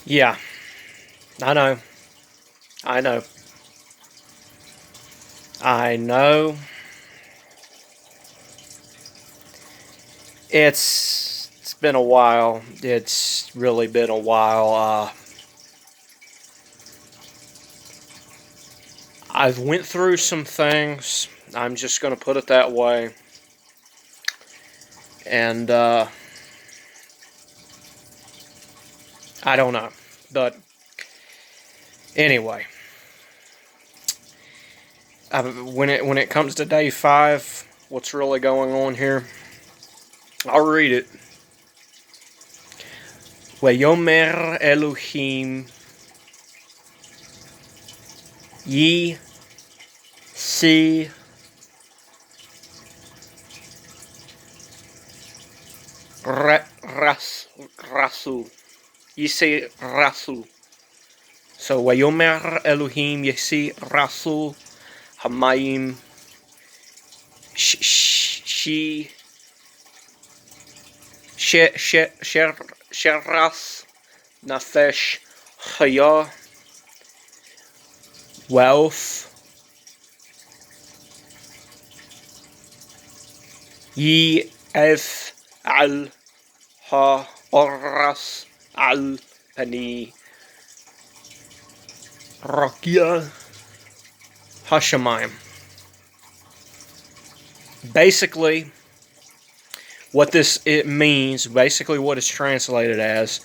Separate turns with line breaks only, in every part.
Yeah, I know. I know. I know. It's been a while. It's really been a while. I've went through some things. I'm just gonna put it that way. And I don't know. But anyway, when it comes to day 5, what's really going on here? I'll read it. Wayomer Elohim Yi Si Rasu. Yi Si Rasu. So Wayomer Elohim Yi Si Rasu Hamayim She Sheras Nafesh Chaya Wealth Yi F Al Ha Oras Al Pani Rakia Hashemayim. Basically, what it means, basically what it's translated as,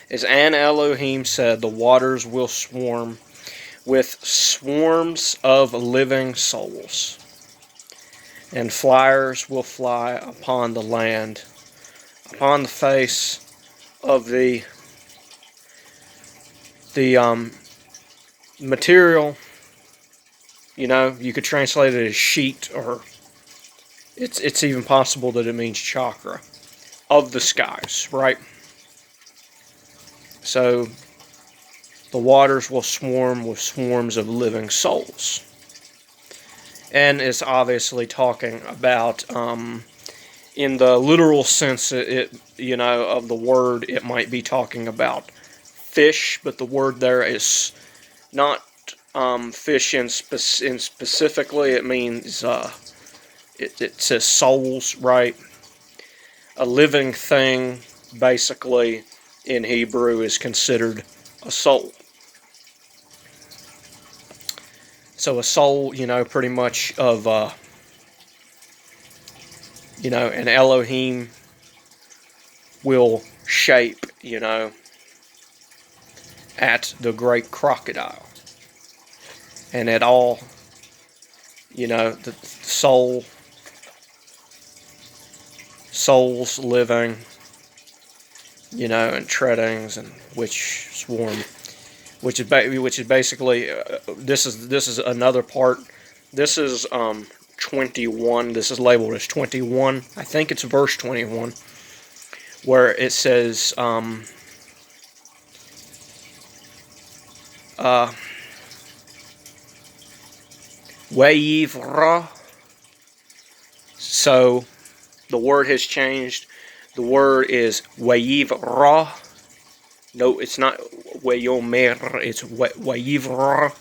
is An Elohim said, the waters will swarm with swarms of living souls, and flyers will fly upon the land, upon the face of the material. You could translate it as sheet, or it's even possible that it means chakra of the skies, right? So the waters will swarm with swarms of living souls. And it's obviously talking about, in the literal sense, of the word, it might be talking about fish, but the word there is not fish in specifically. It means, it says souls, right? A living thing, basically, in Hebrew is considered a soul. So a soul, pretty much of, an Elohim will shape, at the great crocodile. And at all, the souls living, and treadings, and which swarm, which is basically, this is another part. This is 21. This is labeled as 21. I think it's verse 21, where it says, Wayivra. So the word has changed. The word is Wayivra. No, it's not Wayomer. It's Wayivra.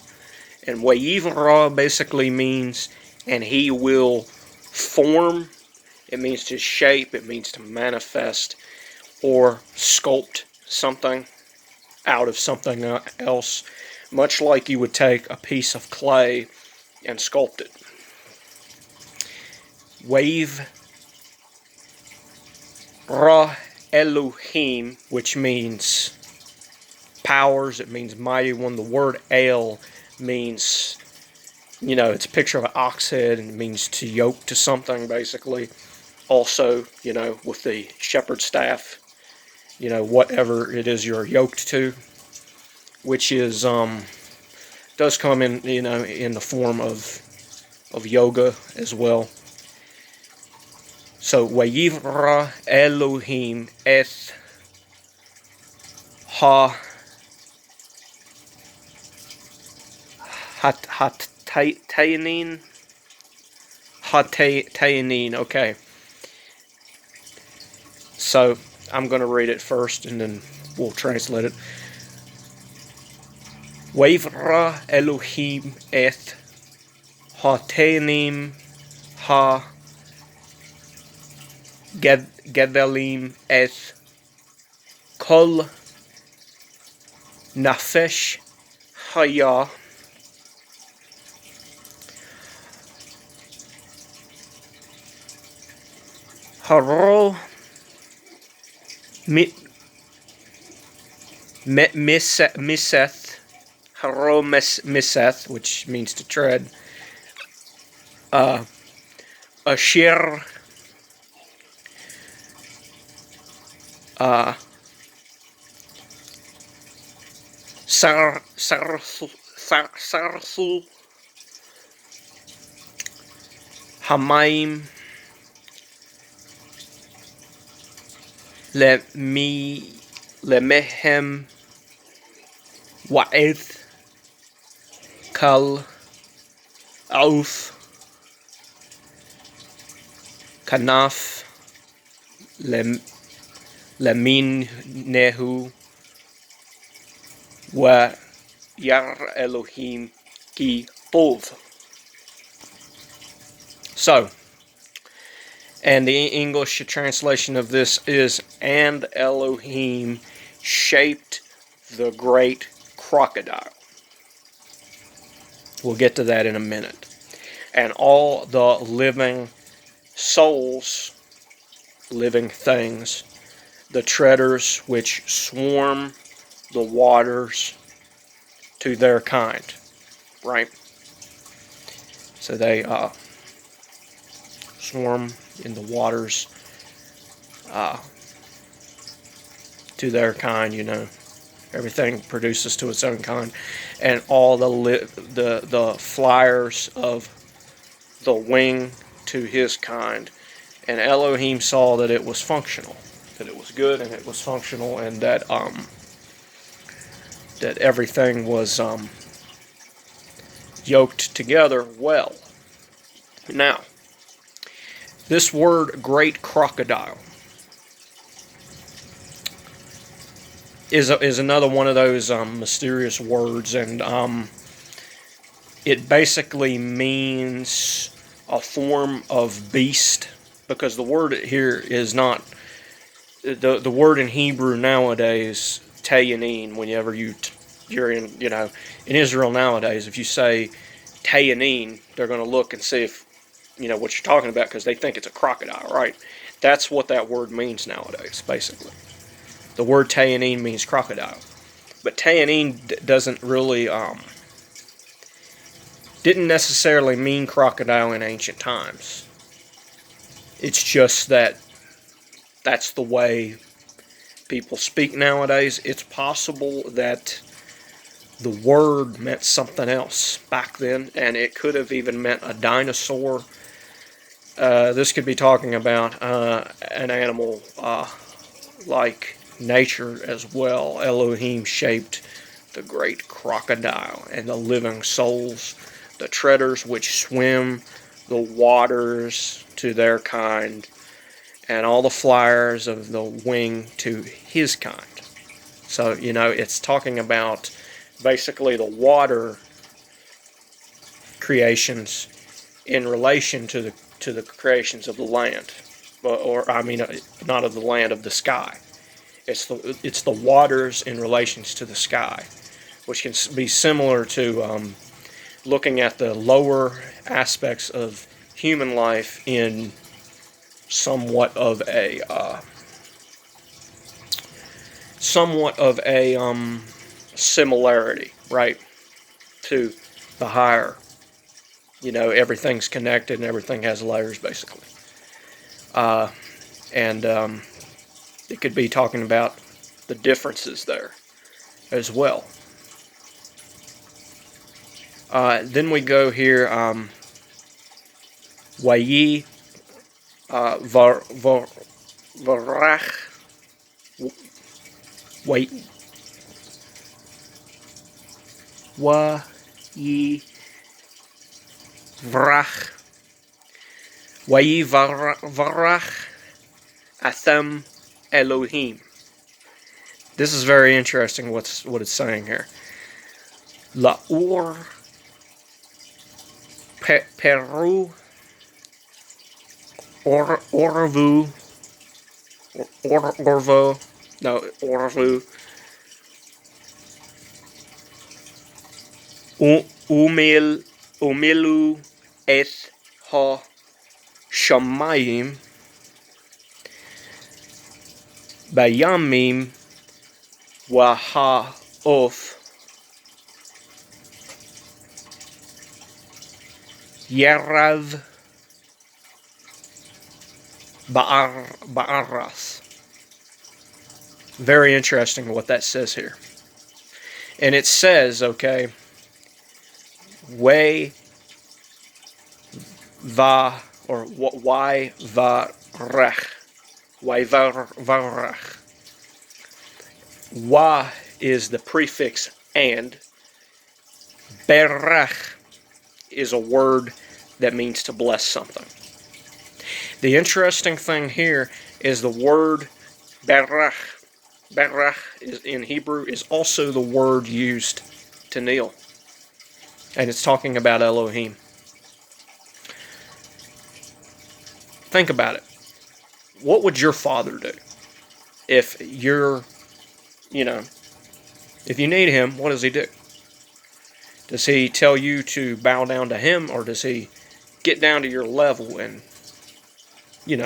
And Wayivra basically means, and he will form. It means to shape. It means to manifest or sculpt something out of something else, much like you would take a piece of clay and sculpt it. Wave Ra Elohim, which means powers. It means mighty one. The word El means, it's a picture of an ox head, and it means to yoke to something, basically. Also, with the shepherd's staff, whatever it is you're yoked to, which is, does come in, in the form of yoga as well. So, Wayivra Elohim et ha Hatayanin. Hatayanin. Okay. So I'm going to read it first, and then we'll translate it. Wavra Elohim et ha-tenim ha-gevelim et kol nafesh haya haro miseth haro miseth, which means to tread, asher sarsu hamaim lemehem wa'ith kal auf kanaf lemin nehu wa yar Elohim ki tov. So, and the English translation of this is, and Elohim shaped the great crocodile. We'll get to that in a minute. And all the living souls, living things, the treaders which swarm the waters to their kind, right? So they swarm in the waters to their kind, you know. Everything produces to its own kind, and all the flyers of the wing to his kind. And Elohim saw that it was functional, that it was good, and it was functional, and that that everything was yoked together well. Now, this word "great crocodile" is another one of those mysterious words, and it basically means a form of beast, because the word here is not the word in Hebrew nowadays, tayanin. Whenever you're in, you know, in Israel nowadays, if you say tayanin, they're going to look and see if you know what you're talking about, because they think it's a crocodile, right? That's what that word means nowadays, basically. The word tayanin means crocodile, but tayanin doesn't really didn't necessarily mean crocodile in ancient times. It's just that that's the way people speak nowadays. It's possible that the word meant something else back then, and it could have even meant a dinosaur. This could be talking about an animal like nature as well. Elohim shaped the great crocodile, and the living souls, the treaders which swim the waters to their kind, and all the flyers of the wing to his kind. So, you know, it's talking about basically the water creations in relation to the creations of the land, or I mean, not of the land, of the sky. It's the waters in relations to the sky, which can be similar to looking at the lower aspects of human life in somewhat of a similarity, right, to the higher. You know, everything's connected and everything has layers, basically. And it could be talking about the differences there as well. Then we go here, Wayi Varach Wayi Varach Athem Elohim. This is very interesting what it's saying here. Laur, Peru, Orvu, Orvo, no, Orvu, Umilu, Et Ha Shamayim, Bayamim, Wahaoth, Yerav, Ba'aras. Very interesting what that says here. And it says, okay, way va, or why va rech. Why va rech. Wa is the prefix and. Berech is a word that means to bless something. The interesting thing here is the word berech. Berech is, in Hebrew, is also the word used to kneel. And it's talking about Elohim. Think about it. What would your father do if you're, if you need him, what does he do? Does he tell you to bow down to him, or does he get down to your level and, in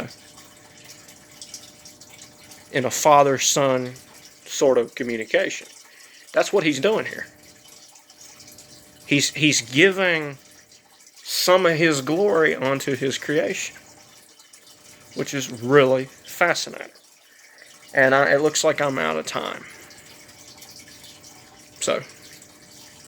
a father-son sort of communication? That's what he's doing here. He's giving some of his glory onto his creation, which is really fascinating. And it looks like I'm out of time. So